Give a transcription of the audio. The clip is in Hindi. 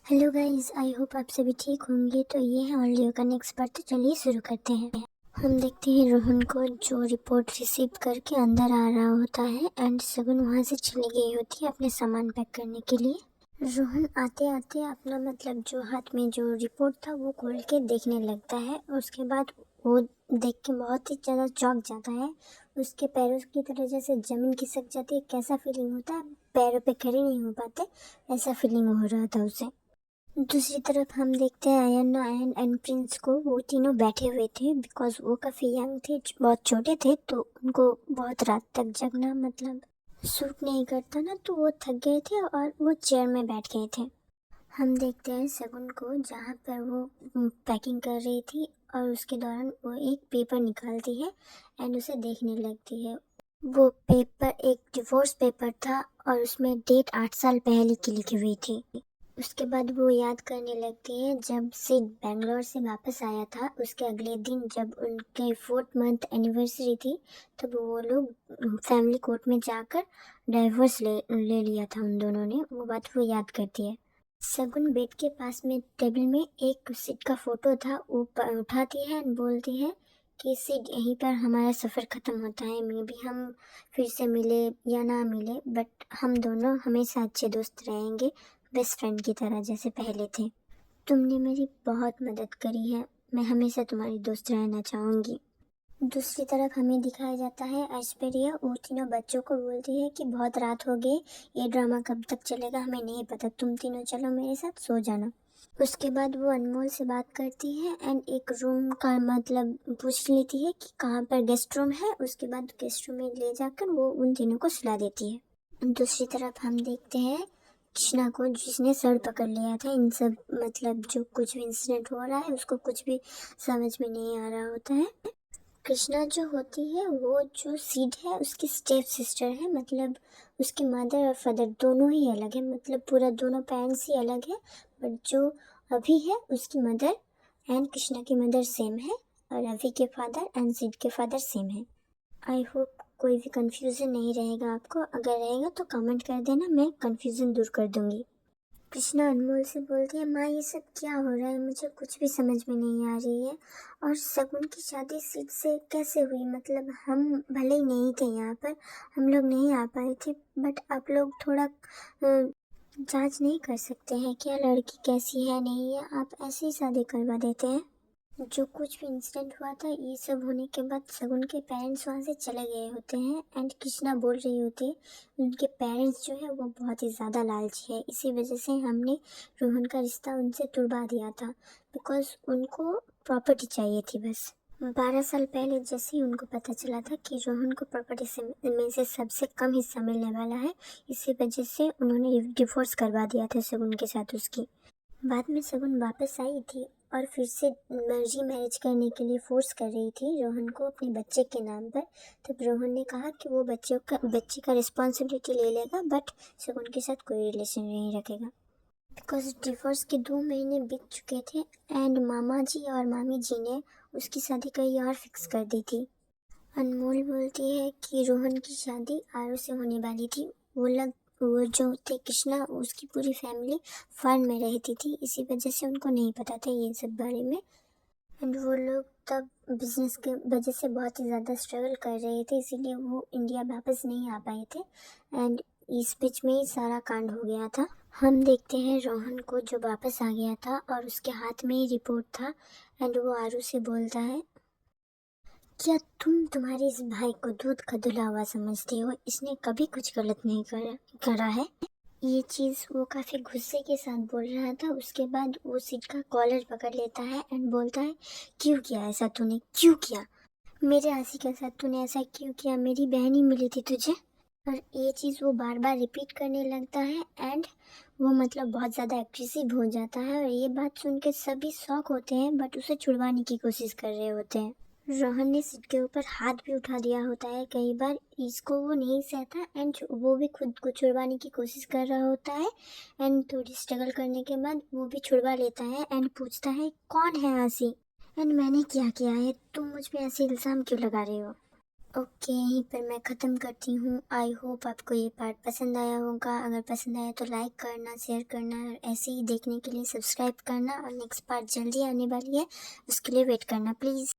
हेलो गाइस, आई होप आप सभी ठीक होंगे। तो ये है ऑडियो का नेक्स्ट पार्ट। तो चलिए शुरू करते हैं। हम देखते हैं रोहन को जो रिपोर्ट रिसीव करके अंदर आ रहा होता है एंड सगुन वहाँ से चली गई होती है अपने सामान पैक करने के लिए। रोहन आते आते अपना जो हाथ में जो रिपोर्ट था वो खोल के देखने लगता है। उसके बाद वो देख के बहुत ही ज़्यादा चौंक जाता है। उसके पैरों की तरह जैसे ज़मीन खिसक जाती है। कैसा फीलिंग होता है, पैरों पे खड़े नहीं हो पाते, ऐसा फीलिंग हो रहा था उसे। दूसरी तरफ हम देखते हैं आयन एंड प्रिंस को। वो तीनों बैठे हुए थे बिकॉज वो काफ़ी यंग थे, बहुत छोटे थे, तो उनको बहुत रात तक जगना सूट नहीं करता ना, तो वो थक गए थे और वो चेयर में बैठ गए थे। हम देखते हैं सगुन को जहाँ पर वो पैकिंग कर रही थी और उसके दौरान वो एक पेपर निकालती है एंड उसे देखने लगती है। वो पेपर एक डिवोर्स पेपर था और उसमें डेट 8 साल पहले की लिखी हुई थी। उसके बाद वो याद करने लगती है जब सिड बैंगलोर से वापस आया था, उसके अगले दिन जब उनके 4th मंथ एनिवर्सरी थी, तब वो लोग फैमिली कोर्ट में जाकर डाइवोर्स ले लिया था उन दोनों ने। वो बात वो याद करती है। सगुन बेड के पास में टेबल में एक सिड का फोटो था, वो उठाती है और बोलती है कि सिड यहीं पर हमारा सफ़र ख़त्म होता है। मे भी हम फिर से मिले या ना मिले, बट हम दोनों हमेशा अच्छे दोस्त रहेंगे, बेस्ट फ्रेंड की तरह जैसे पहले थे। तुमने मेरी बहुत मदद करी है, मैं हमेशा तुम्हारी दोस्त रहना चाहूँगी। दूसरी तरफ हमें दिखाया जाता है ऐश्वर्या वो तीनों बच्चों को बोलती है कि बहुत रात हो गई, ये ड्रामा कब तक चलेगा हमें नहीं पता, तुम तीनों चलो मेरे साथ सो जाना। उसके बाद वो अनमोल से बात करती है एंड एक रूम का पूछ लेती है कि कहाँ पर गेस्ट रूम है। उसके बाद गेस्ट रूम में ले जाकर वो उन तीनों को सुला देती है। दूसरी तरफ हम देखते हैं कृष्णा को, जिसने सर पकड़ लिया था। इन सब जो कुछ भी इंसिडेंट हो रहा है उसको कुछ भी समझ में नहीं आ रहा होता है। कृष्णा जो होती है वो जो सीड है उसकी स्टेप सिस्टर है, उसके मदर और फादर दोनों ही अलग है, पूरा दोनों पेरेंट्स ही अलग है। बट जो अभी है उसकी मदर एंड कृष्णा की मदर सेम है और अभी के फादर एंड सीड के फादर सेम है। आई होप कोई भी कंफ्यूजन नहीं रहेगा आपको, अगर रहेगा तो कमेंट कर देना, मैं कंफ्यूजन दूर कर दूंगी। कृष्णा अनमोल से बोलती है, माँ ये सब क्या हो रहा है, मुझे कुछ भी समझ में नहीं आ रही है। और सगुन की शादी सीट से कैसे हुई, हम भले ही नहीं थे यहाँ पर, हम लोग नहीं आ पाए थे, बट आप लोग थोड़ा जांच नहीं कर सकते हैं क्या लड़की कैसी है नहीं है, आप ऐसे ही शादी करवा देते हैं। जो कुछ भी इंसिडेंट हुआ था ये सब होने के बाद सगुन के पेरेंट्स वहाँ से चले गए होते हैं एंड कृष्णा बोल रही होती है उनके पेरेंट्स जो है वो बहुत ही ज़्यादा लालची है, इसी वजह से हमने रोहन का रिश्ता उनसे तुड़वा दिया था बिकॉज उनको प्रॉपर्टी चाहिए थी बस। 12 साल पहले जैसे ही उनको पता चला था कि रोहन को प्रॉपर्टी में से सबसे कम हिस्सा मिलने वाला है, इसी वजह से उन्होंने डिवोर्स करवा दिया था सगुन के साथ उसकी। बाद में सगुन वापस आई थी और फिर से मर्जी मैरिज करने के लिए फोर्स कर रही थी रोहन को अपने बच्चे के नाम पर। तब रोहन ने कहा कि वो बच्चे का रिस्पॉन्सिबिलिटी ले लेगा बट सगुन के साथ कोई रिलेशन नहीं रखेगा बिकॉज डिवोर्स के 2 महीने बीत चुके थे एंड मामा जी और मामी जी ने उसकी शादी कहीं और फिक्स कर दी थी। अनमोल बोलती है कि रोहन की शादी आरू से होने वाली थी। वो जो थे कृष्णा, उसकी पूरी फैमिली फॉरेन में रहती थी, इसी वजह से उनको नहीं पता था ये सब बारे में एंड वो लोग तब बिजनेस के वजह से बहुत ही ज़्यादा स्ट्रगल कर रहे थे, इसीलिए वो इंडिया वापस नहीं आ पाए थे एंड इस बीच में ही सारा कांड हो गया था। हम देखते हैं रोहन को जो वापस आ गया था और उसके हाथ में ही रिपोर्ट था एंड वो आरू से बोलता है, क्या तुम्हारे इस भाई को दूध का धुला हुआ समझते हो, इसने कभी कुछ गलत नहीं करा है। ये चीज़ वो काफ़ी गुस्से के साथ बोल रहा था। उसके बाद वो सीट का कॉलर पकड़ लेता है एंड बोलता है, क्यों किया ऐसा तूने, क्यों किया मेरे आशी के साथ, तूने ऐसा क्यों किया, मेरी बहन ही मिली थी तुझे। और ये चीज़ वो बार बार रिपीट करने लगता है एंड वो बहुत ज़्यादा एग्रेसिव हो जाता है और ये बात सुन के सभी शॉक होते हैं बट उसे छुड़वाने की कोशिश कर रहे होते हैं। रोहन ने सिड के ऊपर हाथ भी उठा दिया होता है कई बार, इसको वो नहीं सहता एंड वो भी खुद को छुड़वाने की कोशिश कर रहा होता है एंड थोड़ी स्ट्रगल करने के बाद वो भी छुड़वा लेता है एंड पूछता है, कौन है आशी एंड मैंने क्या किया है, तुम मुझ पे ऐसे इल्ज़ाम क्यों लगा रहे हो। ओके, यहीं पर मैं ख़त्म करती हूँ। आई होप आपको ये पार्ट पसंद आया होगा। अगर पसंद आया तो लाइक करना, शेयर करना और ऐसे ही देखने के लिए सब्सक्राइब करना, और नेक्स्ट पार्ट जल्दी आने वाली है, उसके लिए वेट करना प्लीज़।